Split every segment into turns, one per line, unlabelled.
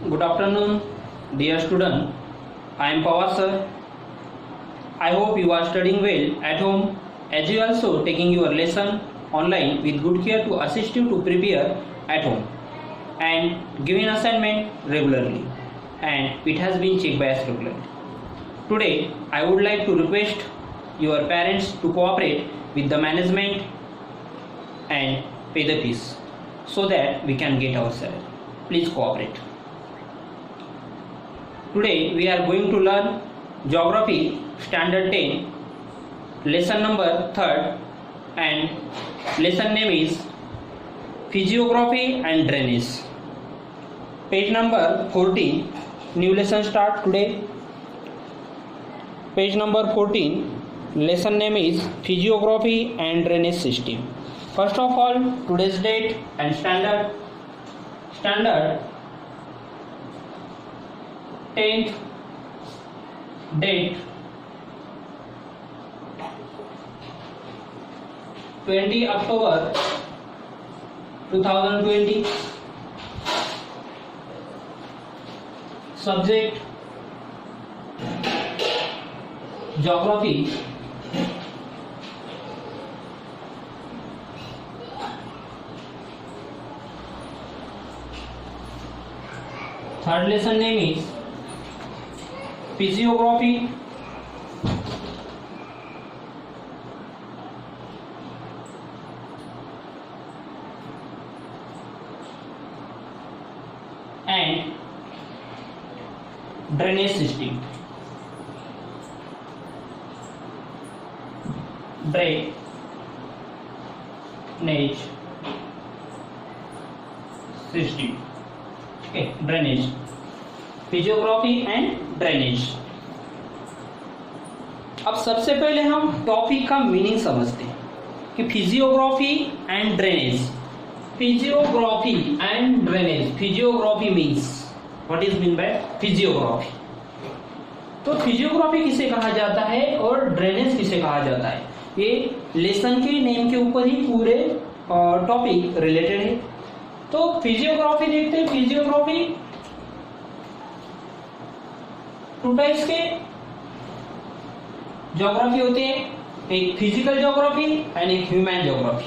Good afternoon, dear student. I am Pawar sir. I hope you are studying well at home as you also taking your lesson online with good care to assist you to prepare at home and giving assignment regularly, and it has been checked by us regularly. Today I would like to request your parents to cooperate with the management and pay the fees so that we can get our salary. Please cooperate. Today we are going to learn Geography Standard 10 lesson number 3rd, and lesson name is Physiography and Drainage. Page number 14. New lesson start today. Page number 14. Lesson name is Physiography and Drainage System. First of all, today's date and standard 10th date 20 October 2020. Subject Geography. Third lesson name is Physiography. And Drainage System. Drainage System. Okay, drainage, physiography and drainage. अब सबसे पहले हम topic का meaning समझते हैं कि physiography and drainage. Physiography and drainage. Physiography means what is mean by physiography. तो physiography किसे कहा जाता है और ड्रेनेज किसे कहा जाता है, ये लेसन के नेम के ऊपर ही पूरे टॉपिक रिलेटेड है. तो फिजियोग्राफी देखते हैं. फिजियोग्राफी टू टाइप्स के ज्योग्राफी होते हैं, एक फिजिकल ज्योग्राफी एंड एक ह्यूमन ज्योग्राफी.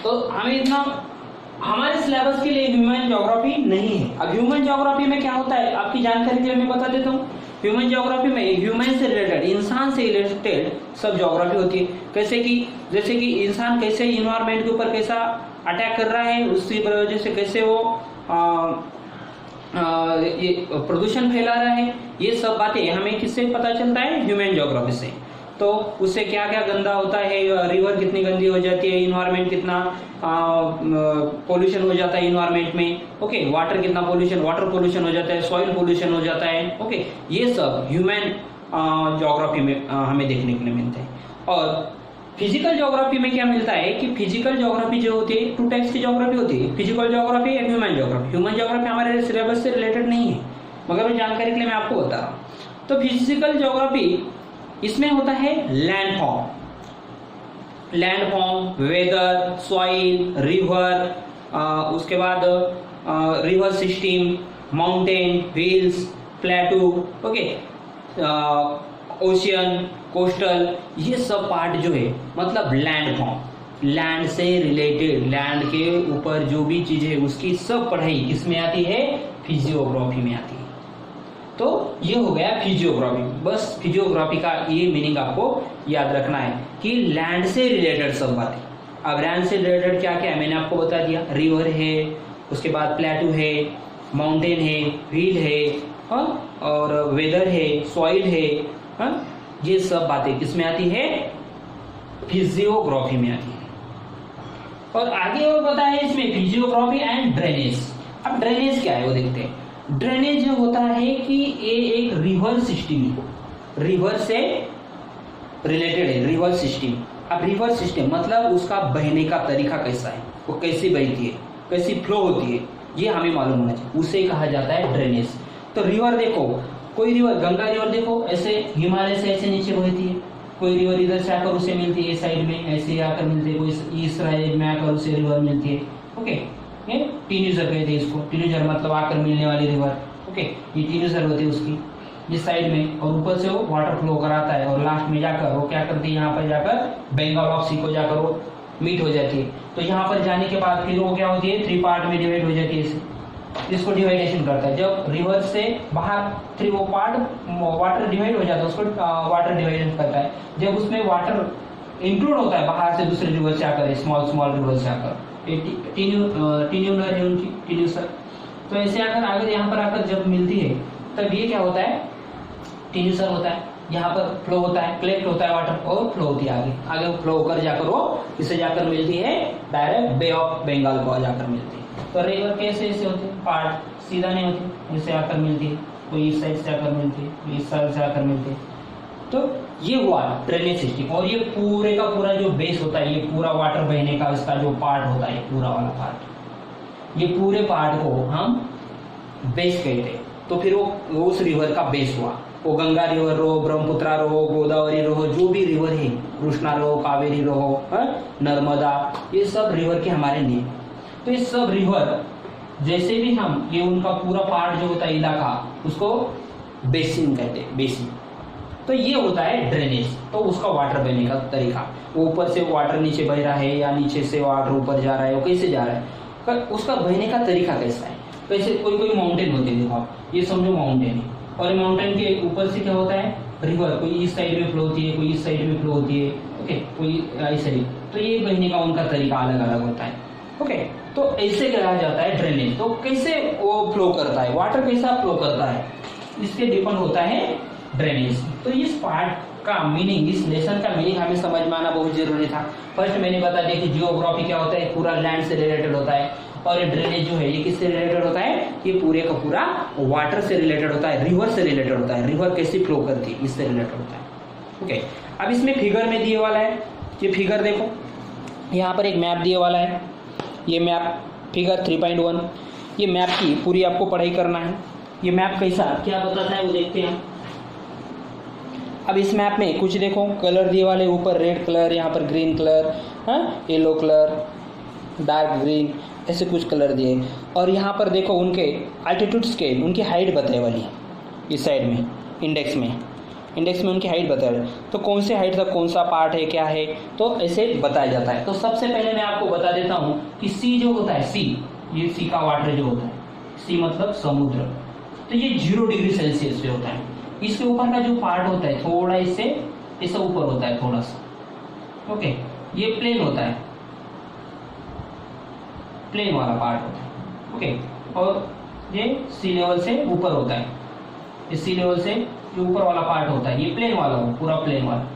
तो हमें इतना हमारे सिलेबस के लिए ह्यूमन ज्योग्राफी नहीं है. अब ह्यूमन ज्योग्राफी में क्या होता है आपकी जानकारी के लिए मैं बता देता हूँ. ह्यूमन ज्योग्राफी में ह्यूमन से रिलेटेड, इंसान से रिलेटेड सब ज्योग्राफी होती है. जैसे कि इंसान कैसे इन्वायरमेंट के ऊपर कैसा अटैक कर रहा है, उसकी वजह से कैसे वो ये प्रदूषण फैला रहा है, ये सब बातें हमें किससे पता चलता है, ह्यूमन ज्योग्राफी से. तो उससे क्या क्या गंदा होता है, रिवर कितनी गंदी हो जाती है, इन्वायरमेंट कितना पोल्यूशन हो जाता है इन्वायरमेंट में. ओके, वाटर कितना वाटर पोल्यूशन हो जाता है, सॉइल पोल्यूशन हो जाता है. ओके, ये सब ह्यूमन ज्योग्राफी में हमें देखने को मिलते हैं. और फिजिकल ज्योग्राफी में क्या मिलता है कि फिजिकल ज्योग्राफी जो होती है, टू टाइप्स की ज्योग्राफी होती है, फिजिकल ज्योग्राफी या ह्यूमन ज्योग्राफी. ह्यूमन ज्योग्राफी हमारे सिलेबस से रिलेटेड नहीं है, मगर मैं जानकारी के लिए मैं आपको बता रहा हूँ. तो फिजिकल ज्योग्राफी इसमें होता है land form, weather, soil, river, उसके बाद river system, mountain, hills, plateau, okay, ocean, coastal, ये सब पार्ट जो है मतलब लैंड फॉर्म, लैंड से रिलेटेड, लैंड के ऊपर जो भी चीज है उसकी सब पढ़ाई किसमें आती है, फिजियोग्राफी में आती है. तो ये हो गया फिजियोग्राफी. बस फिजियोग्राफी का ये मीनिंग आपको याद रखना है कि लैंड से रिलेटेड सब बातें. अब लैंड से रिलेटेड क्या क्या है मैंने आपको बता दिया. रिवर है, उसके बाद प्लेटू है, माउंटेन है, हिल है, और वेदर है, सॉइल है, ये सब बातें किसमें आती है, फिजियोग्राफी में आती है. और आगे और पता है इसमें फिजियोग्राफी एंड ड्रेनेज. अब ड्रेनेज क्या है वो देखते हैं. ड्रेनेज होता है कि ये एक रिवर सिस्टम है, रिवर से रिलेटेड है रिवर सिस्टम. अब रिवर सिस्टम मतलब उसका बहने का तरीका कैसा है, वो कैसी बहती है, कैसी फ्लो होती है, ये हमें मालूम होना चाहिए, उसे कहा जाता है ड्रेनेज. तो रिवर देखो, कोई रिवर, गंगा रिवर देखो ऐसे हिमालय से ऐसे नीचे बहती है, कोई रिवर इधर से आकर उसे मिलती है साइड में, ऐसे आकर मिलती है, कोई इस साइड में आकर उसे रिवर मिलती है. ओके, ये टीन्यूजर कहते हैं इसको। टीन्यूजर मतलब आकर मिलने वाली रिवर। ओके, ये टीन्यूजर होती है उसकी इस साइड में, और ऊपर से वो वाटर फ्लो कराता है, और लास्ट में जाकर वो क्या करती है, यहाँ पर जाकर बंगाल ऑफ सी को जाकर वो मीट हो जाती है। तो यहाँ पर जाने के बाद फिर वो क्या होती है, 3 पार्ट में डिवाइड हो जाती है। इसको डिवाइडेशन करता है। जब रिवर से बाहर 3 वो पार्ट वाटर डिवाइड हो जाता है, उसको वाटर डिवाइडेशन करता है। जब उसमें वाटर इंक्लूड होता है बाहर से दूसरे रिवर से आकर, स्मॉल स्मॉल रिवर से आकर, टीन्यूलर है उनकी, टीन्यूसर। तो ऐसे आकर आगे यहाँ पर आकर जब मिलती है तब ये क्या होता है, टीन्यूसर होता है। यहाँ पर फ्लो होता है, कलेक्ट होता है वाटर और फ्लो होती है आगे, आगे वो फ्लो होकर जाकर वो इसे जाकर मिलती है डायरेक्ट बे ऑफ बंगाल को जाकर मिलती है। तो रिवर कैसे ऐसे होती है, पार्ट सीधा नहीं होती, इसे आकर मिलती है, कोई इस साइड से आकर मिलती है, कोई इस साइड से आकर मिलती है। तो ये हुआ ड्रेनेज सिस्टम। और ये पूरे का पूरा जो बेस होता है, ये पूरा वाटर बहने का इसका जो पार्ट होता है, पूरा वाला पार्ट, ये पूरे पार्ट को हम बेस कहते हैं। तो फिर वो उस रिवर का बेस हुआ। वो गंगा रिवर रहो, ब्रह्मपुत्रा रहो, गोदावरी रहो, जो भी रिवर है, कृष्णा रहो, कावेरी रहो, नर्मदा, ये सब रिवर के हमारे नेम। तो ये सब रिवर जैसे भी हम, ये उनका पूरा पार्ट जो होता है इलाका, उसको बेसिन कहते हैं, बेसिन। तो ये होता है ड्रेनेज। तो उसका वाटर बहने का तरीका, वो ऊपर से वाटर नीचे बह रहा है या नीचे से वाटर ऊपर जा रहा है, वो कैसे जा रहा है, उसका बहने का तरीका कैसा है। कैसे, कोई कोई माउंटेन होते हैं, देखो आप ये समझो माउंटेन है, और माउंटेन के ऊपर से क्या होता है, रिवर, कोई इस साइड में फ्लो होती है, कोई इस साइड में फ्लो होती है। ओके, कोई इस साइड। तो ये बहने का उनका तरीका अलग अलग होता है। ओके, तो ऐसे कहा जाता है ड्रेनेज। तो कैसे वो फ्लो करता है, वाटर कैसा फ्लो करता है, इसके डिपेंड होता है ड्रेनेज। तो इस पार्ट का मीनिंग, इस लेसन का मीनिंग हमें समझ में आना बहुत जरूरी था। फर्स्ट मैंने बता दिया कि जियोग्राफी क्या होता है, पूरा लैंड से रिलेटेड होता है, और ये ड्रेनेज जो है ये किससे रिलेटेड होता है, ये पूरे का पूरा वाटर से रिलेटेड होता है, रिवर से रिलेटेड होता है। रिवर कैसे फ्लो करती है, इससे रिलेटेड होता है। ओके, अब इसमें फिगर में दिए वाला है, ये फिगर देखो, यहाँ पर एक मैप दिए वाला है, ये मैप फिगर 3.1, ये मैप की पूरी आपको पढ़ाई करना है। ये मैप कैसा क्या बताता है वो देखते हैं। अब इस मैप में कुछ देखो कलर दिए वाले, ऊपर रेड कलर, यहाँ पर green colour, yellow colour, dark green, ऐसे कुछ कलर दिए। और यहाँ पर देखो उनके अल्टीट्यूड स्केल, उनकी हाइट बताए वाली इस साइड में, इंडेक्स में उनकी हाइट बताए। तो कौन से हाइट तक कौन सा पार्ट है, क्या है, तो ऐसे बताया जाता है। तो सबसे पहले मैं आपको बता देता हूँ कि सी जो होता है, सी, ये सी का वाटर जो होता है, सी मतलब समुद्र, तो ये 0 डिग्री सेल्सियस पे होता है। इसके ऊपर का जो पार्ट होता है थोड़ा इससे ऐसा ऊपर होता है थोड़ा सा। ओके, ये प्लेन होता है, प्लेन वाला पार्ट होता है। ओके, और ये सी लेवल से ऊपर होता है, इस सी लेवल से जो ऊपर वाला पार्ट होता है ये प्लेन वाला हो, पूरा प्लेन वाला।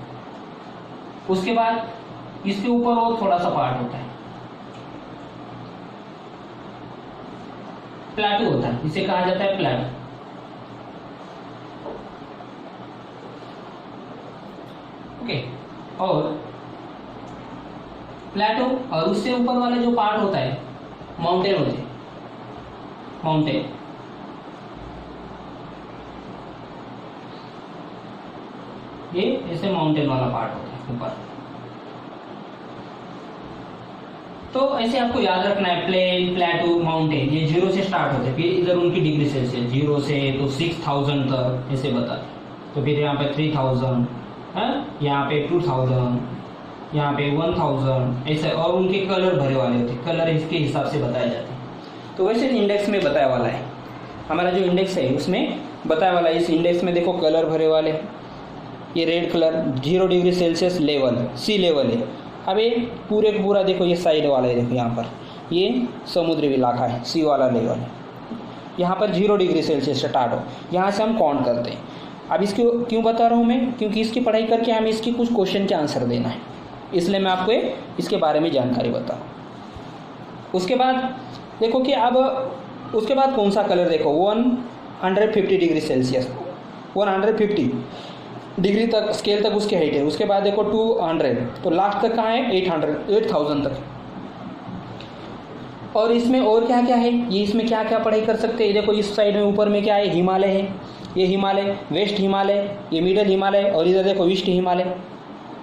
उसके बाद इसके ऊपर और थोड़ा सा पार्ट होता है, प्लेटो होता है, इसे कहा जाता है प्लेटो। ओके, और प्लेटो, और उससे ऊपर वाला जो पार्ट होता है माउंटेन होते हैं, माउंटेन। ये ऐसे माउंटेन वाला पार्ट होता है ऊपर। तो ऐसे आपको याद रखना है, प्लेन, प्लेटो, माउंटेन, ये 0 से स्टार्ट होते हैं। फिर इधर उनकी डिग्री सेल्सियस 0 से तो 6000 तक ऐसे बताते। तो फिर यहाँ पे 3000 है, यहाँ पे 2000, यहाँ पे 1000 ऐसे, और उनके कलर भरे वाले होते हैं, कलर इसके हिसाब से बताए जाते हैं। तो वैसे इंडेक्स में बताया वाला है, हमारा जो इंडेक्स है उसमें बताया वाला है। इस इंडेक्स में देखो कलर भरे वाले, ये red colour 0 degree Celsius level, sea level है। अब ये पूरे पूरा देखो, ये साइड वाला है, देखो यहाँ पर ये समुद्री इलाका है, सी वाला लेवल है। यहाँ पर 0 डिग्री सेल्सियस स्टार्ट हो, यहाँ से हम काउंट करते हैं। अब इसको क्यों बता रहा हूँ मैं, क्योंकि इसकी पढ़ाई करके हमें इसकी कुछ क्वेश्चन के आंसर देना है, इसलिए मैं आपको इसके बारे में जानकारी बताऊँ। उसके बाद देखो कि अब उसके बाद कौन सा कलर, देखो 150 डिग्री सेल्सियस, 150 डिग्री तक स्केल तक उसकी हाइट है। उसके बाद देखो 200, तो लास्ट तक कहाँ है, 8000 तक। और इसमें और क्या क्या है, ये इसमें क्या क्या पढ़ाई कर सकते हैं। देखो इस साइड में ऊपर में क्या है, हिमालय है, ये हिमालय, वेस्ट हिमालय, ये मिडल हिमालय, और इधर देखो ईस्ट हिमालय।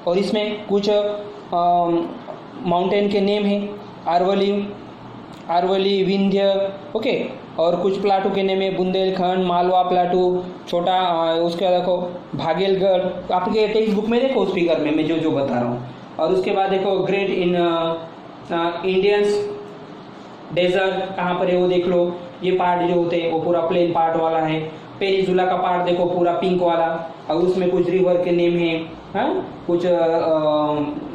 और इसमें कुछ माउंटेन के नेम हैं, अरवली, अरवली, विंध्य, ओके। और कुछ प्लाटू के नेम है बुंदेलखंड, मालवा प्लाटू, छोटा उसके बाद देखो भागेलगढ़, आपके टेक्स्ट बुक में देखो उस फिगर में मैं जो जो बता रहा हूँ। और उसके बाद देखो ग्रेट इंडियंस डेजर्ट कहाँ पर है वो देख लो। ये पार्ट जो होते हैं वो पूरा प्लेन पार्ट वाला है। पेनिनसुला का पार्ट देखो पूरा पिंक वाला, और उसमें कुछ रिवर के नेम है, हाँ? कुछ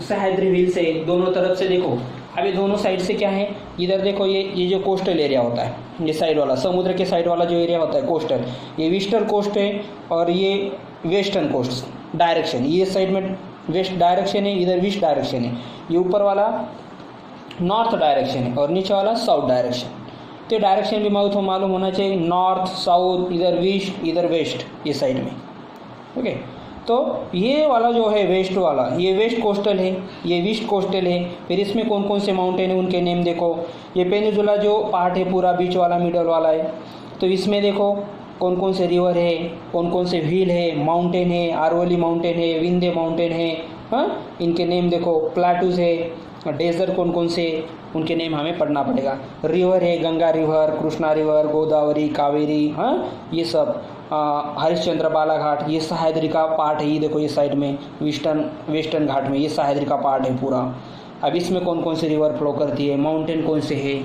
सह्याद्री हिल्स है दोनों तरफ से देखो। अभी दोनों साइड से क्या है, इधर देखो ये जो कोस्टल एरिया होता है, ये साइड वाला समुद्र के साइड वाला जो एरिया होता है कोस्टल, ये ईस्टर्न कोस्ट है और ये वेस्टर्न कोस्ट डायरेक्शन। ये साइड में वेस्ट डायरेक्शन है, इधर ईस्ट डायरेक्शन है। ये ऊपर वाला नॉर्थ डायरेक्शन है और नीचे वाला साउथ डायरेक्शन। तो डायरेक्शन भी मालूम होना चाहिए, नॉर्थ साउथ, इधर ईस्ट इधर वेस्ट, ये साइड में, ओके। तो ये वाला जो है वेस्ट वाला, ये वेस्ट कोस्टल है, ये ईस्ट कोस्टल है। फिर इसमें कौन कौन से माउंटेन है उनके नेम देखो। ये पेनिनसुला जो पार्ट है पूरा बीच वाला मिडल वाला है, तो इसमें देखो कौन कौन से रिवर है, कौन कौन से व्हील है, माउंटेन है, अरवली माउंटेन है, विंध्य माउंटेन है, हाँ? इनके नेम देखो। प्लाटूज है, डेजर्ट कौन कौन से, उनके नेम हमें पढ़ना पड़ेगा। रिवर है गंगा रिवर, कृष्णा रिवर, गोदावरी, कावेरी, हाँ? ये सब हरिश्चंद्र बालाघाट, ये सह्याद्री का पार्ट है। ये देखो ये साइड में वेस्टर्न घाट में ये सह्याद्री का पार्ट है पूरा। अब इसमें कौन कौन से रिवर फ्लो करती है, माउंटेन कौन से है,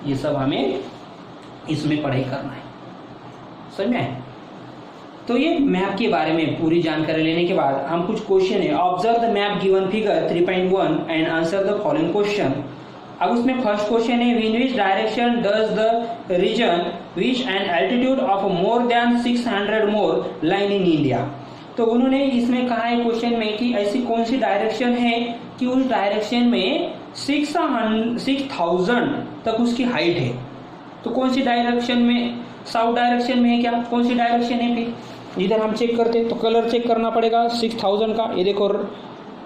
ये सब हमें इसमें पढ़ाई करना है, समझ में? तो ये मैप के बारे में पूरी जानकारी लेने के बाद हम कुछ क्वेश्चन है, observe the map given figure 3.1 and answer the following question. अब उसमें फर्स्ट क्वेश्चन है, in which direction does the region which an altitude of more than 600 more line in India. तो उन्होंने इसमें कहा है क्वेश्चन में कि ऐसी कौन सी डायरेक्शन है कि उस डायरेक्शन में 6000 तक उसकी हाइट है। तो कौन सी डायरेक्शन में, साउथ डायरेक्शन में है क्या, कौन सी डायरेक्शन है? फिर इधर हम चेक करते हैं तो कलर चेक करना पड़ेगा 6000 का। ये देखो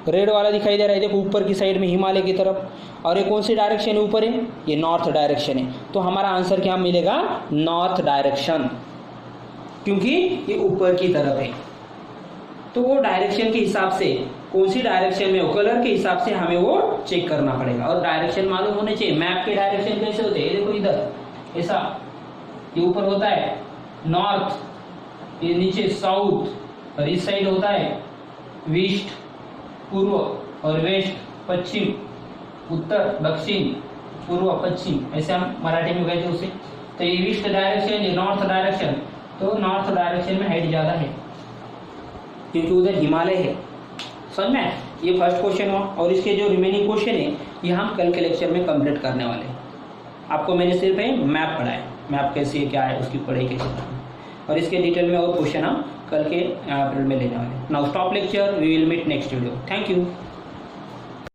रेड वाला दिखाई दे रहा है, देखो ऊपर की साइड में हिमालय की तरफ। और ये कौन सी डायरेक्शन है ऊपर है, ये नॉर्थ डायरेक्शन है। तो हमारा आंसर क्या मिलेगा, नॉर्थ डायरेक्शन, क्योंकि ये ऊपर की तरफ है। तो वो डायरेक्शन के हिसाब से कौन सी डायरेक्शन में हो, कलर के हिसाब से हमें वो चेक करना पड़ेगा। और डायरेक्शन मालूम होने चाहिए। मैप के डायरेक्शन कैसे होते हैं, देखो इधर ऐसा, ये ऊपर होता है नॉर्थ, ये नीचे साउथ, और इस साइड होता है ईस्ट पूर्व, और वेस्ट पश्चिम, उत्तर दक्षिण, पूर्व पश्चिम, ऐसे हम मराठी में कहते हैं उसे। तो ये ईस्ट डायरेक्शन, ये नॉर्थ डायरेक्शन। तो नॉर्थ डायरेक्शन में हाइट ज्यादा है क्योंकि उधर हिमालय है, समझ में? ये फर्स्ट क्वेश्चन हुआ। और इसके जो रिमेनिंग क्वेश्चन है ये हम कल के लेक्चर में कंप्लीट करने वाले हैं। आपको मैंने सिर्फ मैप पढ़ा है, मैप कैसी है, क्या है, उसकी पढ़ाई कैसे करनी है, और इसके डिटेल में और क्वेश्चन हम कल के पीरियड में लेने वाले हैं। Now stop lecture, we will meet next video. Thank you.